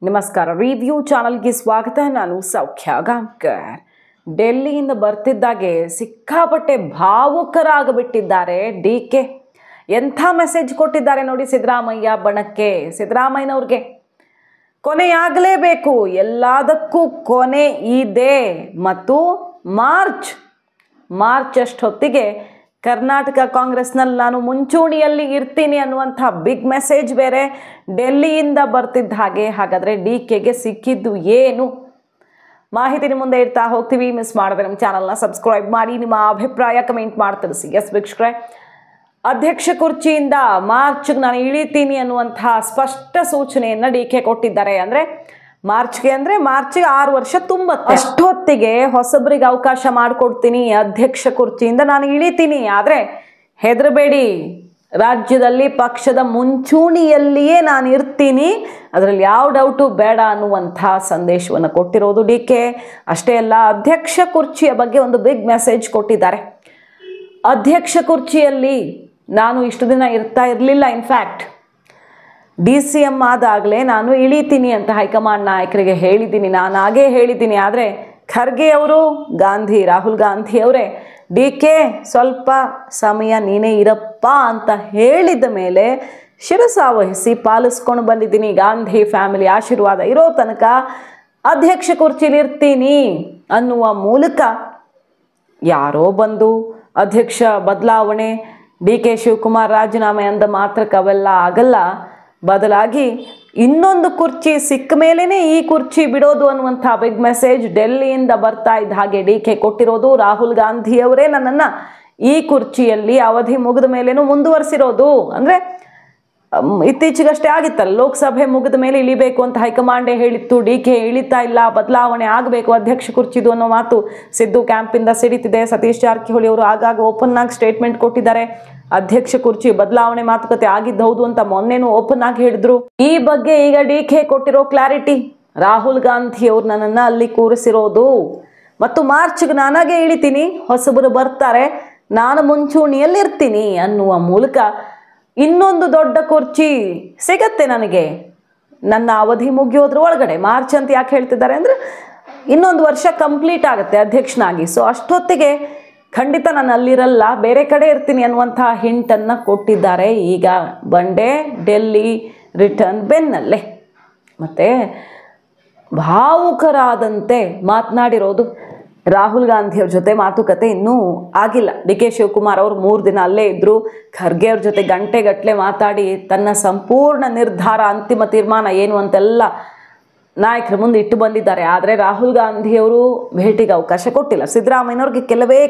ನಮಸ್ಕಾರ. ರಿವ್ಯೂ ಚಾನಲ್ಗೆ ಸ್ವಾಗತ. ನಾನು ಸೌಖ್ಯ ಗಾಂವ್ಕರ್. ಡೆಲ್ಲಿಯಿಂದ ಬರ್ತಿದ್ದಾಗೆ ಸಿಕ್ಕಾಪಟ್ಟೆ ಭಾವುಕರಾಗಿಬಿಟ್ಟಿದ್ದಾರೆ ಡಿ.ಕೆ. ಎಂಥ ಮೆಸೇಜ್ ಕೊಟ್ಟಿದ್ದಾರೆ ನೋಡಿ ಸಿದ್ದರಾಮಯ್ಯ ಬಣಕ್ಕೆ, ಸಿದ್ದರಾಮಯ್ಯನವ್ರಿಗೆ. ಕೊನೆಯಾಗಲೇಬೇಕು, ಎಲ್ಲದಕ್ಕೂ ಕೊನೆ ಇದೆ. ಮತ್ತು ಮಾರ್ಚ್ ಅಷ್ಟೊತ್ತಿಗೆ ಕರ್ನಾಟಕ ಕಾಂಗ್ರೆಸ್ನಲ್ಲಿ ನಾನು ಮುಂಚೂಣಿಯಲ್ಲಿ ಇರ್ತೀನಿ ಅನ್ನುವಂಥ ಬಿಗ್ ಮೆಸೇಜ್ ಬೇರೆ ಡೆಲ್ಲಿಯಿಂದ ಬರ್ತಿದ್ದ ಹಾಗೆ. ಹಾಗಾದರೆ ಡಿ.ಕೆಗೆ ಸಿಕ್ಕಿದ್ದು ಏನು? ಮಾಹಿತಿ ನಿಮ್ಮ ಮುಂದೆ ಇಡ್ತಾ ಹೋಗ್ತೀವಿ. ಮಿಸ್ ಮಾಡಿದ್ರೆ ನಮ್ಮ ಚಾನಲ್ನ ಸಬ್ಸ್ಕ್ರೈಬ್ ಮಾಡಿ, ನಿಮ್ಮ ಅಭಿಪ್ರಾಯ ಕಮೆಂಟ್ ಮಾಡಿ ತಿಳಿಸಿ. ಎಸ್ ವೀಕ್ಷಕರೇ, ಅಧ್ಯಕ್ಷ ಕುರ್ಚಿಯಿಂದ ಮಾರ್ಚ್ಗೆ ನಾನು ಇಳಿತೀನಿ ಅನ್ನುವಂಥ ಸ್ಪಷ್ಟ ಸೂಚನೆಯನ್ನು ಡಿ.ಕೆ ಕೊಟ್ಟಿದ್ದಾರೆ. ಮಾರ್ಚ್ಗೆ 6 ವರ್ಷ ತುಂಬತ್ತೆ. ಅಷ್ಟೊತ್ತಿಗೆ ಹೊಸಬರಿಗೆ ಅವಕಾಶ ಮಾಡಿಕೊಡ್ತೀನಿ, ಅಧ್ಯಕ್ಷ ಕುರ್ಚಿಯಿಂದ ನಾನು ಇಳಿತೀನಿ. ಆದರೆ ಹೆದರಬೇಡಿ, ರಾಜ್ಯದಲ್ಲಿ ಪಕ್ಷದ ಮುಂಚೂಣಿಯಲ್ಲಿಯೇ ನಾನು ಇರ್ತೀನಿ, ಅದರಲ್ಲಿ ಯಾವ ಡೌಟು ಬೇಡ ಅನ್ನುವಂಥ ಸಂದೇಶವನ್ನು ಕೊಟ್ಟಿರೋದು ಡಿ.ಕೆ. ಅಷ್ಟೇ ಅಲ್ಲ, ಅಧ್ಯಕ್ಷ ಕುರ್ಚಿಯ ಬಗ್ಗೆ ಒಂದು ಬಿಗ್ ಮೆಸೇಜ್ ಕೊಟ್ಟಿದ್ದಾರೆ. ಅಧ್ಯಕ್ಷ ಕುರ್ಚಿಯಲ್ಲಿ ನಾನು ಇಷ್ಟು ದಿನ ಇರ್ತಾ ಇರಲಿಲ್ಲ. ಇನ್ಫ್ಯಾಕ್ಟ್ DCM ಆದಾಗಲೇ ನಾನು ಇಳಿತೀನಿ ಅಂತ ಹೈಕಮಾಂಡ್ ನಾಯಕರಿಗೆ ಹೇಳಿದ್ದೀನಿ, ನಾನು ಹಾಗೇ ಹೇಳಿದ್ದೀನಿ. ಆದರೆ ಖರ್ಗೆ ಅವರು, ರಾಹುಲ್ ಗಾಂಧಿ ಅವರೇ ಡಿ.ಕೆ ಸ್ವಲ್ಪ ಸಮಯ ನೀನೇ ಇರಪ್ಪ ಅಂತ ಹೇಳಿದ ಮೇಲೆ ಶಿರಸಾವಹಿಸಿ ಪಾಲಿಸ್ಕೊಂಡು ಬಂದಿದ್ದೀನಿ. ಗಾಂಧಿ ಫ್ಯಾಮಿಲಿ ಆಶೀರ್ವಾದ ಇರೋ ತನಕ ಅಧ್ಯಕ್ಷ ಕುರ್ಚಿಲಿರ್ತೀನಿ ಅನ್ನುವ ಮೂಲಕ ಯಾರೋ ಬಂದು ಅಧ್ಯಕ್ಷ ಬದಲಾವಣೆ, ಡಿ.ಕೆ. ಶಿವಕುಮಾರ್ ರಾಜೀನಾಮೆ ಅಂದ ಮಾತ್ರಕ್ಕೆ ಅವೆಲ್ಲ ಆಗಲ್ಲ. ಬದಲಾಗಿ ಇನ್ನೊಂದು ಕುರ್ಚಿ ಸಿಕ್ಕ ಮೇಲೇ ಈ ಕುರ್ಚಿ ಬಿಡೋದು ಅನ್ನುವಂಥ ಬಿಗ್ ಮೆಸೇಜ್ ಡೆಲ್ಲಿಯಿಂದ ಬರ್ತಾ ಇದ್ದ ಹಾಗೆ ಡಿ.ಕೆ ಕೊಟ್ಟಿರೋದು. ರಾಹುಲ್ ಗಾಂಧಿಯವರೇ ನನ್ನನ್ನು ಈ ಕುರ್ಚಿಯಲ್ಲಿ ಅವಧಿ ಮುಗಿದ ಮೇಲೇನು ಮುಂದುವರಿಸಿರೋದು. ಇತ್ತೀಚೆಗಷ್ಟೇ ಆಗಿತ್ತಲ್ಲ, ಲೋಕಸಭೆ ಮುಗಿದ ಮೇಲೆ ಇಳಿಬೇಕು ಅಂತ ಹೈಕಮಾಂಡೇ ಹೇಳಿತ್ತು. ಡಿ.ಕೆ ಇಳಿತಾ ಇಲ್ಲ, ಬದಲಾವಣೆ ಆಗಬೇಕು ಅಧ್ಯಕ್ಷ ಕುರ್ಚಿದು ಅನ್ನೋ ಮಾತು ಸಿದ್ದು ಕ್ಯಾಂಪಿಂದ ಸಿಡಿತಿದೆ. ಸತೀಶ್ ಜಾರಕಿಹೊಳಿ ಅವರು ಆಗಾಗ ಓಪನ್ ಆಗಿ ಸ್ಟೇಟ್ಮೆಂಟ್ ಕೊಟ್ಟಿದ್ದಾರೆ. ಅಧ್ಯಕ್ಷ ಕುರ್ಚಿ ಬದಲಾವಣೆ ಮಾತುಕತೆ ಆಗಿದ್ದು ಹೌದು ಅಂತ ಮೊನ್ನೆನೂ ಓಪನ್ ಆಗಿ ಹೇಳಿದ್ರು. ಈ ಬಗ್ಗೆ ಈಗ ಡಿ.ಕೆ ಕೊಟ್ಟಿರೋ ಕ್ಲಾರಿಟಿ, ರಾಹುಲ್ ಗಾಂಧಿ ಅವ್ರು ನನ್ನನ್ನು ಅಲ್ಲಿ ಕೂರಿಸಿರೋದು ಮತ್ತು ಮಾರ್ಚ್ಗೆ ನಾನಾಗೆ ಇಳಿತೀನಿ, ಹೊಸಬರು ಬರ್ತಾರೆ, ನಾನು ಮುಂಚೂಣಿಯಲ್ಲಿರ್ತೀನಿ ಅನ್ನುವ ಮೂಲಕ ಇನ್ನೊಂದು ದೊಡ್ಡ ಕುರ್ಚಿ ಸಿಗತ್ತೆ ನನಗೆ ನನ್ನ ಅವಧಿ ಮುಗಿಯೋದ್ರ ಒಳಗಡೆ. ಮಾರ್ಚ್ ಅಂತ ಯಾಕೆ ಹೇಳ್ತಿದ್ದಾರೆ ಇನ್ನೊಂದು ವರ್ಷ ಕಂಪ್ಲೀಟ್ ಆಗುತ್ತೆ ಅಧ್ಯಕ್ಷನಾಗಿ. ಸೊ ಅಷ್ಟೊತ್ತಿಗೆ ಖಂಡಿತ ನಾನು ಅಲ್ಲಿರಲ್ಲ, ಬೇರೆ ಕಡೆ ಇರ್ತೀನಿ ಅನ್ನುವಂಥ ಹಿಂಟನ್ನು ಕೊಟ್ಟಿದ್ದಾರೆ. ಈಗ ಬಂಡೆ ಡೆಲ್ಲಿ ರಿಟರ್ನ್ ಬೆನ್ನಲ್ಲೇ ಮತ್ತು ಭಾವುಕರಾದಂತೆ ಮಾತನಾಡಿರೋದು. ರಾಹುಲ್ ಗಾಂಧಿಯವ್ರ ಜೊತೆ ಮಾತುಕತೆ ಇನ್ನೂ ಆಗಿಲ್ಲ. ಡಿ.ಕೆ. ಶಿವಕುಮಾರ್ ಅವರು 3 ದಿನ ಅಲ್ಲೇ ಇದ್ದರು. ಖರ್ಗೆ ಅವ್ರ ಜೊತೆ ಗಂಟೆಗಟ್ಟಲೆ ಮಾತಾಡಿ ತನ್ನ ಸಂಪೂರ್ಣ ನಿರ್ಧಾರ, ಅಂತಿಮ ತೀರ್ಮಾನ ಏನು ಅಂತೆಲ್ಲ ನಾಯಕರ ಮುಂದೆ ಇಟ್ಟು ಬಂದಿದ್ದಾರೆ. ಆದರೆ ರಾಹುಲ್ ಗಾಂಧಿಯವರು ಭೇಟಿಗೆ ಅವಕಾಶ ಕೊಟ್ಟಿಲ್ಲ. ಸಿದ್ದರಾಮಯ್ಯನವ್ರಿಗೆ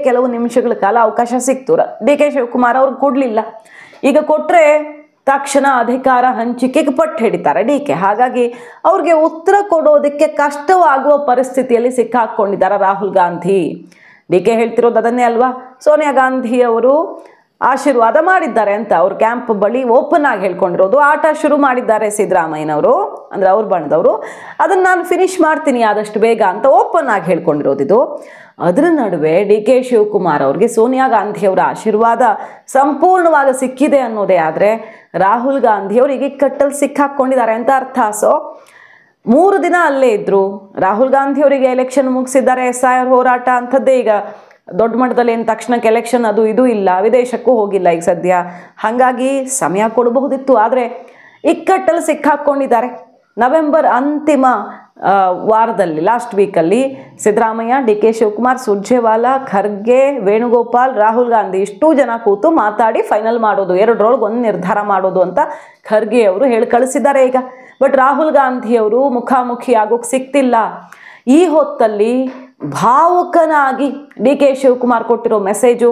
ಕೆಲವು ನಿಮಿಷಗಳ ಕಾಲ ಅವಕಾಶ ಸಿಕ್ತು, ಡಿ.ಕೆ. ಶಿವಕುಮಾರ್ ಅವ್ರಿಗೆ ಕೊಡಲಿಲ್ಲ. ಈಗ ಕೊಟ್ಟರೆ ತಕ್ಷಣ ಅಧಿಕಾರ ಹಂಚಿಕೆಗೆ ಪಟ್ಟು ಹಿಡಿತಾರೆ ಡಿ.ಕೆ. ಹಾಗಾಗಿ ಅವ್ರಿಗೆ ಉತ್ತರ ಕೊಡೋದಕ್ಕೆ ಕಷ್ಟವಾಗುವ ಪರಿಸ್ಥಿತಿಯಲ್ಲಿ ಸಿಕ್ಕಾಕೊಂಡಿದ್ದಾರೆ ರಾಹುಲ್ ಗಾಂಧಿ. ಡಿ.ಕೆ ಹೇಳ್ತಿರೋದು ಅದನ್ನೇ ಅಲ್ವಾ, ಸೋನಿಯಾ ಗಾಂಧಿ ಅವರು ಆಶೀರ್ವಾದ ಮಾಡಿದ್ದಾರೆ ಅಂತ ಅವ್ರ ಕ್ಯಾಂಪ್ ಬಳಿ ಓಪನ್ ಆಗಿ ಹೇಳ್ಕೊಂಡಿರೋದು. ಆಟ ಶುರು ಮಾಡಿದ್ದಾರೆ ಸಿದ್ದರಾಮಯ್ಯನವರು, ಅವ್ರ ಬಣದವರು, ಅದನ್ನು ನಾನು ಫಿನಿಶ್ ಮಾಡ್ತೀನಿ ಆದಷ್ಟು ಬೇಗ ಅಂತ ಓಪನ್ ಆಗಿ ಹೇಳ್ಕೊಂಡಿರೋದಿದು. ಅದರ ನಡುವೆ ಡಿ.ಕೆ. ಶಿವಕುಮಾರ್ ಅವ್ರಿಗೆ ಸೋನಿಯಾ ಗಾಂಧಿಯವರ ಆಶೀರ್ವಾದ ಸಂಪೂರ್ಣವಾಗಿ ಸಿಕ್ಕಿದೆ ಅನ್ನೋದೇ. ಆದರೆ ರಾಹುಲ್ ಗಾಂಧಿಯವರು ಈಗ ಕಟ್ಟಲ್ಲಿ ಸಿಕ್ಕಾಕೊಂಡಿದ್ದಾರೆ ಅಂತ ಅರ್ಥ. ಸೊ 3 ದಿನ ಅಲ್ಲೇ ಇದ್ದರು. ರಾಹುಲ್ ಗಾಂಧಿಯವರಿಗೆ ಎಲೆಕ್ಷನ್ ಮುಗಿಸಿದ್ದಾರೆ, SIR ಹೋರಾಟ ಅಂಥದ್ದೇ. ಈಗ ದೊಡ್ಡ ಮಟ್ಟದಲ್ಲಿ ಏನು ತಕ್ಷಣಕ್ಕೆ ಎಲೆಕ್ಷನ್ ಅದು ಇದು ಇಲ್ಲ, ವಿದೇಶಕ್ಕೂ ಹೋಗಿಲ್ಲ ಈಗ ಸದ್ಯ. ಹಾಗಾಗಿ ಸಮಯ ಕೊಡಬಹುದಿತ್ತು. ಆದರೆ ಇಕ್ಕಟ್ಟಲ್ಲಿ ಸಿಕ್ಕಾಕೊಂಡಿದ್ದಾರೆ. ನವೆಂಬರ್ ಅಂತಿಮ ವಾರದಲ್ಲಿ, ಲಾಸ್ಟ್ ವೀಕಲ್ಲಿ ಸಿದ್ದರಾಮಯ್ಯ, ಡಿ.ಕೆ. ಶಿವಕುಮಾರ್, ಸುರ್ಜೇವಾಲಾ, ಖರ್ಗೆ, ವೇಣುಗೋಪಾಲ್, ರಾಹುಲ್ ಗಾಂಧಿ ಇಷ್ಟೂ ಜನ ಕೂತು ಮಾತಾಡಿ ಫೈನಲ್ ಮಾಡೋದು, 2ರೊಳಗೆ 1 ನಿರ್ಧಾರ ಮಾಡೋದು ಅಂತ ಖರ್ಗೆ ಅವರು ಹೇಳಿ ಕಳಿಸಿದ್ದಾರೆ ಈಗ. ಬಟ್ ರಾಹುಲ್ ಗಾಂಧಿಯವರು ಮುಖಾಮುಖಿ ಆಗೋಕ್ಕೆ ಸಿಕ್ತಿಲ್ಲ. ಈ ಹೊತ್ತಲ್ಲಿ ಭಾವುಕನಾಗಿ ಡಿ.ಕೆ. ಶಿವಕುಮಾರ್ ಕೊಟ್ಟಿರೋ ಮೆಸೇಜು,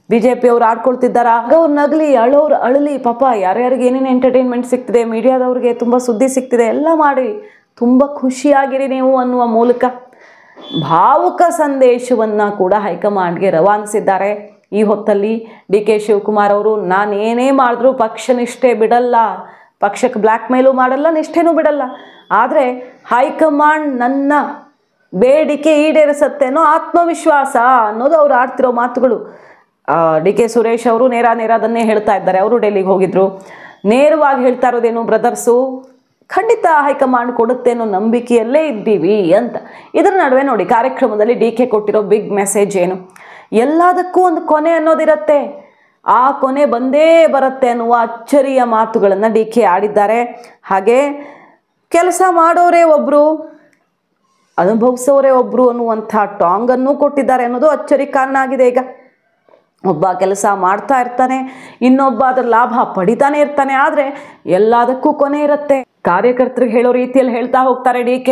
BJP ಅವರು ಆಡ್ಕೊಳ್ತಿದ್ದಾರೆ, ಆಗ ಅವ್ರು ನಗಲಿ, ಅಳೋರು ಅಳಲಿ, ಪಾಪ ಯಾರ್ಯಾರಿಗೆ ಏನೇನು ಎಂಟರ್ಟೈನ್ಮೆಂಟ್ ಸಿಗ್ತಿದೆ, ಮೀಡಿಯಾದವ್ರಿಗೆ ತುಂಬ ಸುದ್ದಿ ಸಿಗ್ತಿದೆ, ಎಲ್ಲ ಮಾಡಿ ತುಂಬ ಖುಷಿಯಾಗಿರಿ ನೀವು ಅನ್ನುವ ಮೂಲಕ ಭಾವುಕ ಸಂದೇಶವನ್ನು ಕೂಡ ಹೈಕಮಾಂಡ್ಗೆ ರವಾನಿಸಿದ್ದಾರೆ. ಈ ಹೊತ್ತಲ್ಲಿ ಡಿ.ಕೆ. ಶಿವಕುಮಾರ್ ಅವರು ನಾನೇನೇ ಮಾಡಿದ್ರೂ ಪಕ್ಷ ನಿಷ್ಠೆ ಬಿಡಲ್ಲ, ಪಕ್ಷಕ್ಕೆ ಬ್ಲ್ಯಾಕ್ ಮೇಲೂ ಮಾಡಲ್ಲ, ನಿಷ್ಠೆನೂ ಬಿಡಲ್ಲ, ಆದರೆ ಹೈಕಮಾಂಡ್ ನನ್ನ ಬೇಡಿಕೆ ಈಡೇರಿಸುತ್ತೆ ಅನ್ನೋ ಆತ್ಮವಿಶ್ವಾಸ ಅನ್ನೋದು ಅವ್ರು ಆಡ್ತಿರೋ ಮಾತುಗಳು. ಡಿ.ಕೆ. ಸುರೇಶ್ ಅವರು ನೇರ ಅದನ್ನೇ ಹೇಳ್ತಾ ಇದ್ದಾರೆ. ಅವರು ಡೆಲ್ಲಿಗೆ ಹೋಗಿದ್ರು. ನೇರವಾಗಿ ಹೇಳ್ತಾ ಇರೋದೇನು, ಬ್ರದರ್ಸು ಖಂಡಿತ ಹೈಕಮಾಂಡ್ ಕೊಡುತ್ತೆ ಅನ್ನೋ ನಂಬಿಕೆಯಲ್ಲೇ ಇದ್ದೀವಿ ಅಂತ. ಇದರ ನಡುವೆ ನೋಡಿ, ಕಾರ್ಯಕ್ರಮದಲ್ಲಿ DK ಕೊಟ್ಟಿರೋ ಬಿಗ್ ಮೆಸೇಜ್ ಏನು? ಎಲ್ಲದಕ್ಕೂ ಒಂದು ಕೊನೆ ಅನ್ನೋದಿರುತ್ತೆ, ಆ ಕೊನೆ ಬಂದೇ ಬರುತ್ತೆ ಅನ್ನುವ ಅಚ್ಚರಿಯ ಮಾತುಗಳನ್ನು DK ಆಡಿದ್ದಾರೆ. ಹಾಗೆ ಕೆಲಸ ಮಾಡೋರೇ ಒಬ್ಬರು, ಅನುಭವಿಸೋರೇ ಒಬ್ಬರು ಅನ್ನುವಂಥ ಟಾಂಗನ್ನು ಕೊಟ್ಟಿದ್ದಾರೆ ಅನ್ನೋದು ಅಚ್ಚರಿ ಕಾರಣ ಆಗಿದೆ. ಈಗ ಒಬ್ಬ ಕೆಲಸ ಮಾಡ್ತಾ ಇರ್ತಾನೆ, ಇನ್ನೊಬ್ಬ ಅದರ ಲಾಭ ಪಡಿತಾನೆ ಇರ್ತಾನೆ, ಆದರೆ ಎಲ್ಲದಕ್ಕೂ ಕೊನೆ ಇರುತ್ತೆ. ಕಾರ್ಯಕರ್ತರಿಗೆ ಹೇಳೋ ರೀತಿಯಲ್ಲಿ ಹೇಳ್ತಾ ಹೋಗ್ತಾರೆ DK.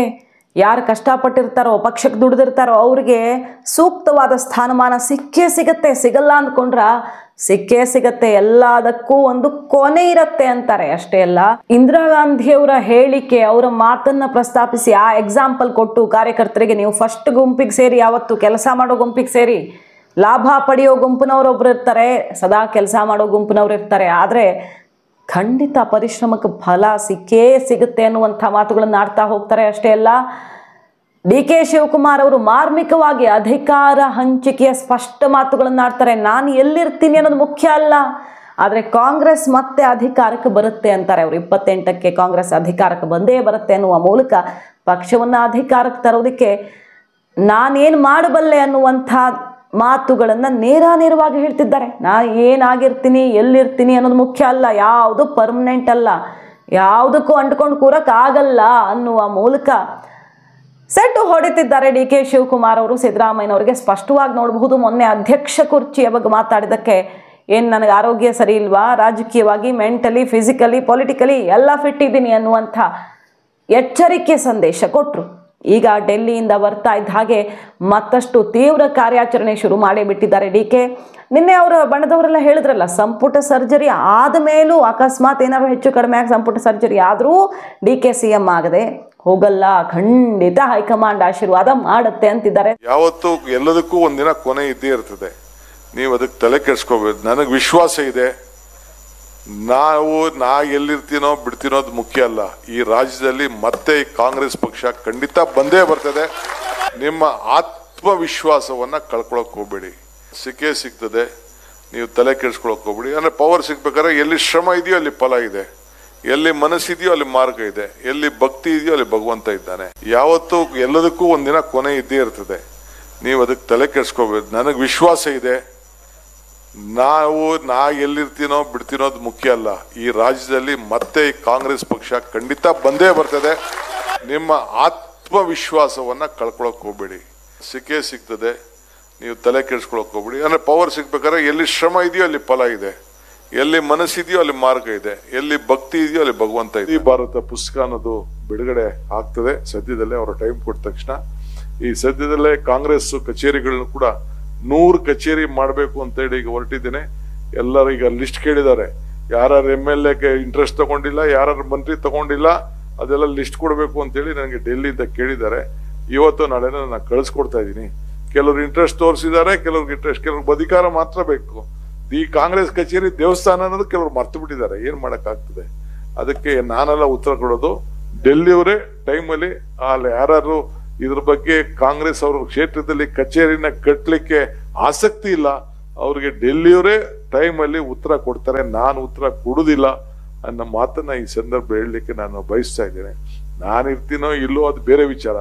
ಯಾರು ಕಷ್ಟಪಟ್ಟಿರ್ತಾರೋ, ಪಕ್ಷಕ್ಕೆ ದುಡಿದಿರ್ತಾರೋ ಅವ್ರಿಗೆ ಸೂಕ್ತವಾದ ಸ್ಥಾನಮಾನ ಸಿಕ್ಕೇ ಸಿಗತ್ತೆ, ಸಿಗಲ್ಲ ಅಂದ್ಕೊಂಡ್ರ ಸಿಕ್ಕೇ ಸಿಗತ್ತೆ, ಎಲ್ಲದಕ್ಕೂ ಒಂದು ಕೊನೆ ಇರುತ್ತೆ ಅಂತಾರೆ. ಅಷ್ಟೇ ಅಲ್ಲ, ಇಂದಿರಾ ಗಾಂಧಿಯವರ ಹೇಳಿಕೆ, ಅವರ ಮಾತನ್ನ ಪ್ರಸ್ತಾಪಿಸಿ ಆ ಎಕ್ಸಾಂಪಲ್ ಕೊಟ್ಟು ಕಾರ್ಯಕರ್ತರಿಗೆ ನೀವು ಫಸ್ಟ್ ಗುಂಪಿಗೆ ಸೇರಿ, ಯಾವತ್ತು ಕೆಲಸ ಮಾಡೋ ಗುಂಪಿಗೆ ಸೇರಿ, ಲಾಭ ಪಡೆಯೋ ಗುಂಪಿನವರೊಬ್ರು ಇರ್ತಾರೆ, ಸದಾ ಕೆಲಸ ಮಾಡೋ ಗುಂಪಿನವ್ರು ಇರ್ತಾರೆ, ಆದರೆ ಖಂಡಿತ ಪರಿಶ್ರಮಕ್ಕೆ ಫಲ ಸಿಕ್ಕೇ ಸಿಗುತ್ತೆ ಅನ್ನುವಂಥ ಮಾತುಗಳನ್ನು ಆಡ್ತಾ ಹೋಗ್ತಾರೆ. ಅಷ್ಟೇ ಅಲ್ಲ, DK ಶಿವಕುಮಾರ್ ಅವರು ಮಾರ್ಮಿಕವಾಗಿ ಅಧಿಕಾರ ಹಂಚಿಕೆಯ ಸ್ಪಷ್ಟ ಮಾತುಗಳನ್ನು ಆಡ್ತಾರೆ. ನಾನು ಎಲ್ಲಿರ್ತೀನಿ ಅನ್ನೋದು ಮುಖ್ಯ ಅಲ್ಲ, ಆದರೆ ಕಾಂಗ್ರೆಸ್ ಮತ್ತೆ ಅಧಿಕಾರಕ್ಕೆ ಬರುತ್ತೆ ಅಂತಾರೆ. ಅವರು 28ಕ್ಕೆ ಕಾಂಗ್ರೆಸ್ ಅಧಿಕಾರಕ್ಕೆ ಬಂದೇ ಬರುತ್ತೆ ಅನ್ನುವ ಮೂಲಕ ಪಕ್ಷವನ್ನು ಅಧಿಕಾರಕ್ಕೆ ತರೋದಕ್ಕೆ ನಾನೇನು ಮಾಡಬಲ್ಲೆ ಅನ್ನುವಂಥ ಮಾತುಗಳನ್ನು ನೇರವಾಗಿ ಹೇಳ್ತಿದ್ದಾರೆ. ನಾನು ಏನಾಗಿರ್ತೀನಿ, ಎಲ್ಲಿರ್ತೀನಿ ಅನ್ನೋದು ಮುಖ್ಯ ಅಲ್ಲ, ಯಾವುದು ಪರ್ಮನೆಂಟ್ ಅಲ್ಲ, ಯಾವುದಕ್ಕೂ ಅಂಟ್ಕೊಂಡು ಕೂರಕ್ಕಾಗಲ್ಲ ಅನ್ನುವ ಮೂಲಕ ಸೆಟ್ಟು ಹೊಡಿತಿದ್ದಾರೆ DK ಶಿವಕುಮಾರ್ ಅವರು. ಸಿದ್ದರಾಮಯ್ಯನವರಿಗೆ ಸ್ಪಷ್ಟವಾಗಿ ನೋಡಬಹುದು, ಮೊನ್ನೆ ಅಧ್ಯಕ್ಷ ಕುರ್ಚಿಯ ಬಗ್ಗೆ ಮಾತಾಡಿದ್ದಕ್ಕೆ ಏನು ನನಗೆ ಆರೋಗ್ಯ ಸರಿ ಇಲ್ವಾ, ರಾಜಕೀಯವಾಗಿ, ಮೆಂಟಲಿ, ಫಿಸಿಕಲಿ, ಪೊಲಿಟಿಕಲಿ ಎಲ್ಲ ಫಿಟ್ ಇದ್ದೀನಿ ಅನ್ನುವಂಥ ಎಚ್ಚರಿಕೆ ಸಂದೇಶ ಕೊಟ್ಟರು. ಈಗ ಡೆಲ್ಲಿಯಿಂದ ಬರ್ತಾ ಇದ್ದ ಹಾಗೆ ಮತ್ತಷ್ಟು ತೀವ್ರ ಕಾರ್ಯಾಚರಣೆ ಶುರು ಮಾಡೇ ಬಿಟ್ಟಿದ್ದಾರೆ DK. ನಿನ್ನೆ ಅವರ ಬಣದವರೆಲ್ಲ ಹೇಳಿದ್ರಲ್ಲ, ಸಂಪುಟ ಸರ್ಜರಿ ಆದ ಮೇಲೂ ಅಕಸ್ಮಾತ್ ಏನಾದ್ರು ಹೆಚ್ಚು ಕಡಿಮೆ ಆಗಿ ಸಂಪುಟ ಸರ್ಜರಿ ಆದರೂ DK CM ಆಗದೆ ಹೋಗಲ್ಲ, ಖಂಡಿತ ಹೈಕಮಾಂಡ್ ಆಶೀರ್ವಾದ ಮಾಡುತ್ತೆ ಅಂತಿದ್ದಾರೆ. ಯಾವತ್ತು ಎಲ್ಲದಕ್ಕೂ ಒಂದಿನ ಕೊನೆ ಇದ್ದೇ ಇರ್ತದೆ, ನೀವು ಅದಕ್ಕೆ ತಲೆ ಕೆಡಿಸ್ಕೋಬೇಕು. ನನಗೆ ವಿಶ್ವಾಸ ಇದೆ, ನಾ ಎಲ್ಲಿರ್ತೀನೋ ಬಿಡ್ತೀನೋ ಅದು ಮುಖ್ಯ ಅಲ್ಲ. ಈ ರಾಜ್ಯದಲ್ಲಿ ಮತ್ತೆ ಕಾಂಗ್ರೆಸ್ ಪಕ್ಷ ಖಂಡಿತ ಬಂದೇ ಬರ್ತದೆ. ನಿಮ್ಮ ಆತ್ಮವಿಶ್ವಾಸವನ್ನ ಕಳ್ಕೊಳಕ್ ಹೋಗ್ಬೇಡಿ, ಸಿಕ್ಕೇ ಸಿಗ್ತದೆ. ನೀವು ತಲೆ ಕೆಡಿಸ್ಕೊಳಕ್ ಹೋಗ್ಬೇಡಿ. ಅಂದ್ರೆ ಪವರ್ ಸಿಗ್ಬೇಕಾದ್ರೆ ಎಲ್ಲಿ ಶ್ರಮ ಇದೆಯೋ ಅಲ್ಲಿ ಫಲ ಇದೆ, ಎಲ್ಲಿ ಮನಸ್ಸಿದೆಯೋ ಅಲ್ಲಿ ಮಾರ್ಗ ಇದೆ, ಎಲ್ಲಿ ಭಕ್ತಿ ಇದೆಯೋ ಅಲ್ಲಿ ಭಗವಂತ ಇದ್ದಾನೆ. ಯಾವತ್ತು ಎಲ್ಲದಕ್ಕೂ ಒಂದಿನ ಕೊನೆ ಇದ್ದೇ ಇರ್ತದೆ, ನೀವು ಅದಕ್ಕೆ ತಲೆ ಕೆಡಿಸ್ಕೋಬೇಕು. ನನಗೆ ವಿಶ್ವಾಸ ಇದೆ, ನಾ ಎಲ್ಲಿರ್ತೀನೋ ಬಿಡ್ತೀನೋ ಅದು ಮುಖ್ಯ ಅಲ್ಲ. ಈ ರಾಜ್ಯದಲ್ಲಿ ಮತ್ತೆ ಕಾಂಗ್ರೆಸ್ ಪಕ್ಷ ಖಂಡಿತ ಬಂದೇ ಬರ್ತದೆ. ನಿಮ್ಮ ಆತ್ಮವಿಶ್ವಾಸವನ್ನ ಕಳ್ಕೊಳಕ್ ಹೋಗ್ಬೇಡಿ, ಸಿಕ್ಕೇ ಸಿಗ್ತದೆ. ನೀವು ತಲೆ ಕೆಡಿಸ್ಕೊಳಕ್ ಹೋಗ್ಬೇಡಿ. ಅಂದ್ರೆ ಪವರ್ ಸಿಗ್ಬೇಕಾದ್ರೆ ಎಲ್ಲಿ ಶ್ರಮ ಇದೆಯೋ ಅಲ್ಲಿ ಫಲ ಇದೆ, ಎಲ್ಲಿ ಮನಸ್ಸಿದೆಯೋ ಅಲ್ಲಿ ಮಾರ್ಗ ಇದೆ, ಎಲ್ಲಿ ಭಕ್ತಿ ಇದೆಯೋ ಅಲ್ಲಿ ಭಗವಂತ ಇದೆ. ಈ ಭಾರತ ಪುಸ್ತಕ ಅನ್ನೋದು ಬಿಡುಗಡೆ ಆಗ್ತದೆ ಸದ್ಯದಲ್ಲೇ, ಅವರ ಟೈಮ್ ಕೊಟ್ಟ ತಕ್ಷಣ. ಈ ಸದ್ಯದಲ್ಲೇ ಕಾಂಗ್ರೆಸ್ ಕಚೇರಿಗಳನ್ನು ಕೂಡ 100 ಕಚೇರಿ ಮಾಡಬೇಕು ಅಂತ ಹೇಳಿ ಈಗ ಹೊರಟಿದ್ದೇನೆ. ಎಲ್ಲರೂ ಈಗ ಲಿಸ್ಟ್ ಕೇಳಿದ್ದಾರೆ, ಯಾರು MLA ಇಂಟ್ರೆಸ್ಟ್ ತಗೊಂಡಿಲ್ಲ, ಯಾರು ಮಂತ್ರಿ ತಗೊಂಡಿಲ್ಲ, ಅದೆಲ್ಲ ಲಿಸ್ಟ್ ಕೊಡಬೇಕು ಅಂತೇಳಿ ನನಗೆ ಡೆಲ್ಲಿಯಿಂದ ಕೇಳಿದ್ದಾರೆ. ಇವತ್ತು ನಾಳೆ ನಾನು ಕಳಿಸ್ಕೊಡ್ತಾ ಇದ್ದೀನಿ. ಕೆಲವರು ಇಂಟ್ರೆಸ್ಟ್ ತೋರಿಸಿದ್ದಾರೆ, ಕೆಲವ್ರಿಗೆ ಅಧಿಕಾರ ಮಾತ್ರ ಬೇಕು. ಈ ಕಾಂಗ್ರೆಸ್ ಕಚೇರಿ ದೇವಸ್ಥಾನ ಅನ್ನೋದು ಕೆಲವರು ಮರ್ತು ಬಿಟ್ಟಿದ್ದಾರೆ. ಏನ್ ಮಾಡಕ್ ಆಗ್ತದೆ? ಅದಕ್ಕೆ ನಾನೆಲ್ಲ ಉತ್ತರ ಕೊಡೋದು. ಡೆಲ್ಲಿಯವರೇ ಟೈಮಲ್ಲಿ ಅಲ್ಲಿ ಯಾರು ಇದ್ರ ಬಗ್ಗೆ ಕಾಂಗ್ರೆಸ್ ಅವ್ರ ಕ್ಷೇತ್ರದಲ್ಲಿ ಕಚೇರಿನ ಕಟ್ಟಲಿಕ್ಕೆ ಆಸಕ್ತಿ ಇಲ್ಲ, ಅವ್ರಿಗೆ ಡೆಲ್ಲಿಯವರೇ ಟೈಮಲ್ಲಿ ಉತ್ತರ ಕೊಡ್ತಾರೆ. ನಾನು ಉತ್ತರ ಕೊಡುದಿಲ್ಲ ಅನ್ನೋ ಮಾತನ್ನ ಈ ಸಂದರ್ಭ ಹೇಳಲಿಕ್ಕೆ ನಾನು ಬಯಸ್ತಾ ಇದ್ದೇನೆ. ನಾನು ಇರ್ತೀನೋ ಇಲ್ಲೋ ಅದು ಬೇರೆ ವಿಚಾರ,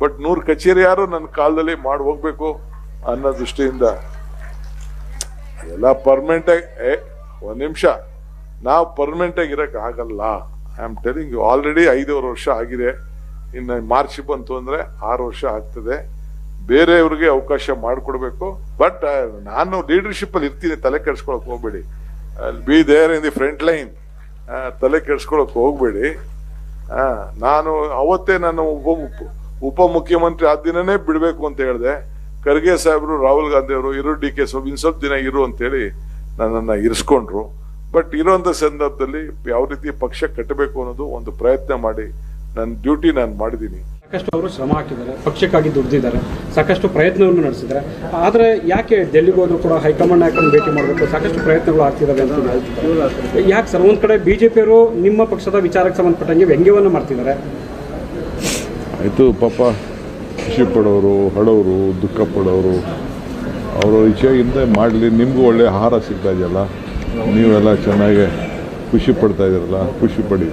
ಬಟ್ 100 ಕಚೇರಿ ಯಾರು ನನ್ನ ಕಾಲದಲ್ಲಿ ಮಾಡಿ ಹೋಗ್ಬೇಕು ಅನ್ನೋ ದೃಷ್ಟಿಯಿಂದ ಎಲ್ಲ ಪರ್ಮನೆಂಟ್ ಆಗಿ ಒಂದ್ ನಿಮಿಷ, ನಾವು ಪರ್ಮನೆಂಟ್ ಆಗಿ ಇರಕ್ ಆಗಲ್ಲ. I am telling you, already 5 ವರ್ಷ ಆಗಿದೆ. ಇನ್ನು ಮಾರ್ಚ್ ಬಂತು ಅಂದ್ರೆ 6 ವರ್ಷ ಆಗ್ತದೆ. ಬೇರೆಯವ್ರಿಗೆ ಅವಕಾಶ ಮಾಡಿಕೊಡ್ಬೇಕು. ಬಟ್ ನಾನು ಲೀಡರ್ಶಿಪ್ ಅಲ್ಲಿ ಇರ್ತೀನಿ, ತಲೆ ಕೆಡಿಸ್ಕೊಳಕ್ ಹೋಗ್ಬೇಡಿ. Be there in the front line, ತಲೆ ಕೆಡಿಸ್ಕೊಳಕ್ ಹೋಗ್ಬೇಡಿ. ನಾನು ಅವತ್ತೇ ನಾನು ಉಪಮುಖ್ಯಮಂತ್ರಿ ಆದ ದಿನನೇ ಬಿಡ್ಬೇಕು ಅಂತ ಹೇಳಿದೆ. ಖರ್ಗೆ ಸಾಹೇಬರು, ರಾಹುಲ್ ಗಾಂಧಿ ಅವರು ಇರೋ DK ಸ್ವಲ್ಪ ದಿನ ಇರು ಅಂತೇಳಿ ನನ್ನನ್ನು ಇರಿಸ್ಕೊಂಡ್ರು. ಬಟ್ ಇರುವಂತ ಸಂದರ್ಭದಲ್ಲಿ ಯಾವ ರೀತಿ ಪಕ್ಷ ಕಟ್ಟಬೇಕು ಅನ್ನೋದು ಒಂದು ಪ್ರಯತ್ನ ಮಾಡಿ ನನ್ನ ಡ್ಯೂಟಿ ನಾನು ಮಾಡಿದ್ದೀನಿ. ಸಾಕಷ್ಟು ಅವರು ಶ್ರಮ ಹಾಕಿದ್ದಾರೆ, ಪಕ್ಷಕ್ಕಾಗಿ ದುಡಿದಿದ್ದಾರೆ, ಸಾಕಷ್ಟು ಪ್ರಯತ್ನವನ್ನು ನಡೆಸಿದ್ದಾರೆ. ಆದರೆ ಯಾಕೆ ಡೆಲ್ಲಿಗೆ ಹೋದ್ರು ಕೂಡ ಹೈಕಮಾಂಡ್ ನಾಯಕರನ್ನು ಭೇಟಿ ಮಾಡಬೇಕು, ಸಾಕಷ್ಟು ಪ್ರಯತ್ನಗಳು ಆಗ್ತಿದ್ದಾವೆ ಅಂತ ಯಾಕೆ ಸರ್? ಒಂದ್ ಕಡೆ ಬಿಜೆಪಿಯವರು ನಿಮ್ಮ ಪಕ್ಷದ ವಿಚಾರಕ್ಕೆ ಸಂಬಂಧಪಟ್ಟಂಗೆ ವ್ಯಂಗ್ಯವನ್ನು ಮಾಡ್ತಿದ್ದಾರೆ. ಆಯ್ತು, ಪಾಪ ಖುಷಿ ಪಡೋರು, ಹಡೋರು, ದುಃಖ ಪಡೋರು ಅವರ ಇಚ್ಛೆಯಿಂದ ಮಾಡಲಿ. ನಿಮಗೂ ಒಳ್ಳೆ ಆಹಾರ ಸಿಗ್ತಾ ಇದೆಯಲ್ಲ, ನೀವೆಲ್ಲ ಚೆನ್ನಾಗಿ ಖುಷಿ ಪಡ್ತಾ ಇದ್ದೀರಲ್ಲ, ಖುಷಿ ಪಡಿ.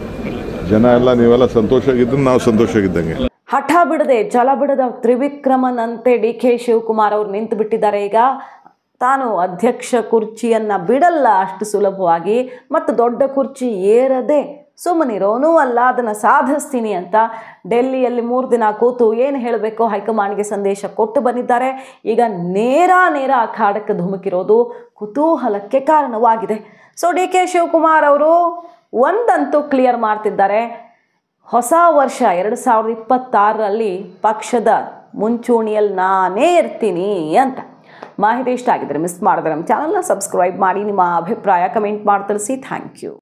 ಜನ ಎಲ್ಲ ನೀವೆಲ್ಲ ಸಂತೋಷವಾಗಿದ್ದು ನಾವು ಸಂತೋಷವಾಗಿದ್ದಂಗೆ. ಹಠ ಬಿಡದೆ ಛಲ ಬಿಡದ ತ್ರಿವಿಕ್ರಮನಂತೆ ಡಿ ಕೆ ಶಿವಕುಮಾರ್ ಅವರು ನಿಂತು ಬಿಟ್ಟಿದ್ದಾರೆ. ಈಗ ತಾನು ಅಧ್ಯಕ್ಷ ಕುರ್ಚಿಯನ್ನ ಬಿಡಲ್ಲ ಅಷ್ಟು ಸುಲಭವಾಗಿ, ಮತ್ತು ದೊಡ್ಡ ಕುರ್ಚಿ ಏರದೆ ಸುಮ್ಮನಿರೋನೂ ಅಲ್ಲ, ಅದನ್ನು ಸಾಧಿಸ್ತೀನಿ ಅಂತ ಡೆಲ್ಲಿಯಲ್ಲಿ 3 ದಿನ ಕೂತು ಏನು ಹೇಳಬೇಕು ಹೈಕಮಾಂಡ್ಗೆ ಸಂದೇಶ ಕೊಟ್ಟು ಬಂದಿದ್ದಾರೆ. ಈಗ ನೇರ ಅಖಾಡಕ್ಕೆ ಧುಮುಕಿರೋದು ಕುತೂಹಲಕ್ಕೆ ಕಾರಣವಾಗಿದೆ. ಸೊ ಡಿ ಕೆ ಶಿವಕುಮಾರ್ ಅವರು ಒಂದಂತೂ ಕ್ಲಿಯರ್ ಮಾಡ್ತಿದ್ದಾರೆ, ಹೊಸ ವರ್ಷ 2026ರಲ್ಲಿ ಪಕ್ಷದ ಮುಂಚೂಣಿಯಲ್ಲಿ ನಾನೇ ಇರ್ತೀನಿ ಅಂತ. ಮಾಹಿತಿ ಇಷ್ಟ ಆಗಿದ್ರೆ ಮಿಸ್ ಮಾಡಿದ್ರೆ ನಮ್ಮ ಚಾನಲ್ನ ಸಬ್ಸ್ಕ್ರೈಬ್ ಮಾಡಿ, ನಿಮ್ಮ ಅಭಿಪ್ರಾಯ ಕಮೆಂಟ್ ಮಾಡಿ ತಿಳಿಸಿ. Thank you.